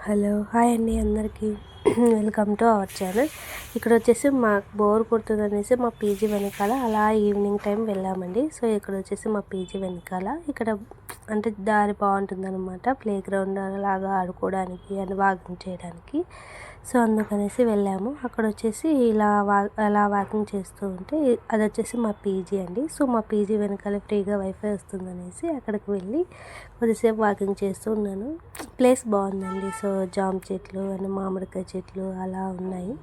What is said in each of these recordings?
Hello hi అండి అందరికీ welcome to our channel. ఇక్కడ వచ్చేసి మాకు బోర్ కొడుతుంది అనేసి మా పీజీ వెనకాల అలా ఈవినింగ్ టైం వెళ్ళామండి. సో ఇక్కడ వచ్చేసి మా పీజీ వెనకాల ఇక్కడ అంటే దారి బాగుంటుంది అనమాట, ప్లే గ్రౌండ్ అలాగా ఆడుకోవడానికి అండ్ వాకింగ్ చేయడానికి. సో అందుకనేసి వెళ్ళాము. అక్కడ వచ్చేసి అలా వాకింగ్ చేస్తూ ఉంటే అది వచ్చేసి మా పీజీ అండి. సో మా పీజీ వెనకాల ఫ్రీగా వైఫై వస్తుందనేసి అక్కడికి వెళ్ళి కొద్దిసేపు వాకింగ్ చేస్తూ ఉన్నాను. ప్లేస్ బాగుందండి. సో జామ చెట్లు అండ్ మామిడికాయ చెట్లు అలా ఉన్నాయి.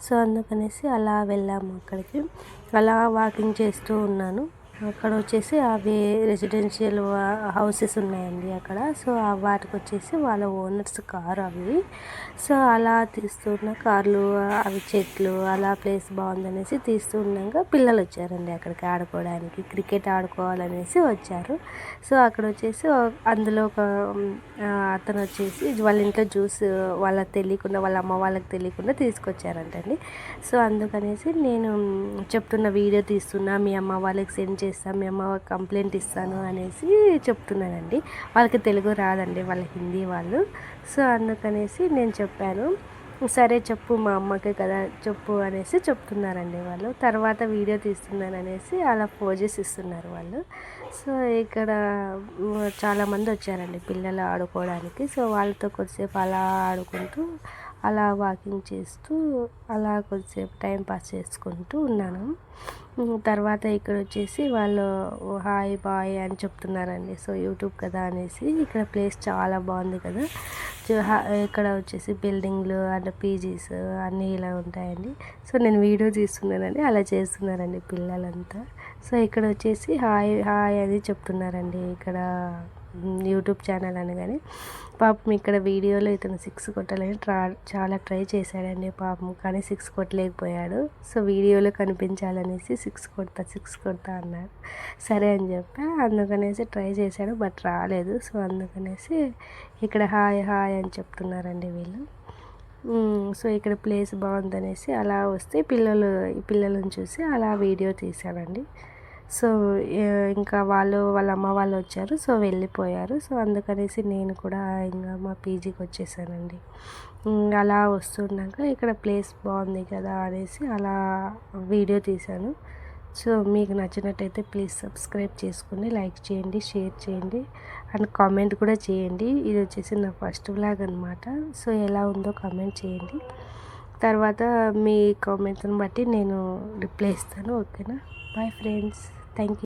సో అందుకనేసి అలా వెళ్ళాము అక్కడికి. అలా వాకింగ్ చేస్తూ ఉన్నాను. అక్కడ వచ్చేసి అవి రెసిడెన్షియల్ హౌసెస్ ఉన్నాయండి అక్కడ. సో వాటికి వచ్చేసి వాళ్ళ ఓనర్స్ కారు అవి. సో అలా తీస్తున్న కార్లు అవి చెట్లు అలా ప్లేస్ బాగుందనేసి తీస్తూ ఉన్నాక పిల్లలు వచ్చారండి అక్కడికి ఆడుకోవడానికి, క్రికెట్ ఆడుకోవాలనేసి వచ్చారు. సో అక్కడ వచ్చేసి అందులో ఒక అతను వచ్చేసి వాళ్ళ ఇంట్లో జ్యూస్ వాళ్ళకి తెలియకుండా, వాళ్ళ అమ్మ వాళ్ళకి తెలియకుండా తీసుకొచ్చారంటండి. సో అందుకనేసి నేను చెప్తున్న వీడియో తీస్తున్నా, మీ అమ్మ వాళ్ళకి సెండ్ చేస్తాను, మీ అమ్మ కంప్లైంట్ ఇస్తాను అనేసి చెప్తున్నానండి. వాళ్ళకి తెలుగు రాదండి, వాళ్ళ హిందీ వాళ్ళు. సో అందుకనేసి నేను చెప్పాను. సరే చెప్పు, మా అమ్మకే కదా చెప్పు అనేసి చెప్తున్నారండి వాళ్ళు. తర్వాత వీడియో తీస్తున్నాను అనేసి అలా పోజెస్ ఇస్తున్నారు వాళ్ళు. సో ఇక్కడ చాలామంది వచ్చారండి పిల్లలు ఆడుకోవడానికి. సో వాళ్ళతో కొద్దిసేపు అలా ఆడుకుంటూ అలా వాకింగ్ చేస్తూ అలా కొద్దిసేపు టైం పాస్ చేసుకుంటూ ఉన్నాను. తర్వాత ఇక్కడ వచ్చేసి వాళ్ళు హాయ్ బాయ్ అని చెప్తున్నారండి. సో యూట్యూబ్ కదా అనేసి. ఇక్కడ ప్లేస్ చాలా బాగుంది కదా. ఇక్కడ వచ్చేసి బిల్డింగ్లు అండ్ పీజీస్ అన్నీ ఇలా ఉంటాయండి. సో నేను వీడియో తీస్తున్నానండి, అలా చేస్తున్నారండి పిల్లలంతా. సో ఇక్కడ వచ్చేసి హాయ్ హాయ్ అని చెప్తున్నారండి ఇక్కడ యూట్యూబ్ ఛానల్ అనగానే. పాపం ఇక్కడ వీడియోలో ఇతను 6 కొట్టాలని చాలా ట్రై చేశాడండి పాపం, కానీ 6 కొట్టలేకపోయాడు. సో వీడియోలో కనిపించాలనేసి 6 కొడతా అన్నాడు. సరే అని చెప్పా. అందుకనేసి ట్రై చేశాడు, బట్ రాలేదు. సో అందుకనేసి ఇక్కడ హాయ్ హాయ్ అని చెప్తున్నారండి వీళ్ళు. సో ఇక్కడ ప్లేస్ బాగుందనేసి అలా వస్తే ఈ పిల్లలను చూసి అలా వీడియో తీశానండి. సో ఇంకా వాళ్ళ అమ్మ వాళ్ళు వచ్చారు. సో వెళ్ళిపోయారు. సో అందుకనేసి నేను కూడా ఇంకా మా పీజీకి వచ్చేసానండి. అలా వస్తున్నాక ఇక్కడ ప్లేస్ బాగుంది కదా అనేసి అలా వీడియో తీశాను. సో మీకు నచ్చినట్టయితే ప్లీజ్ సబ్స్క్రైబ్ చేసుకుని లైక్ చేయండి, షేర్ చేయండి అండ్ కామెంట్ కూడా చేయండి. ఇది వచ్చేసి నా ఫస్ట్ వ్లాగ్ అనమాట. సో ఎలా ఉందో కామెంట్ చేయండి. తర్వాత మీ కామెంట్ని బట్టి నేను రిప్లై ఇస్తాను. ఓకేనా? Bye friends, thank you.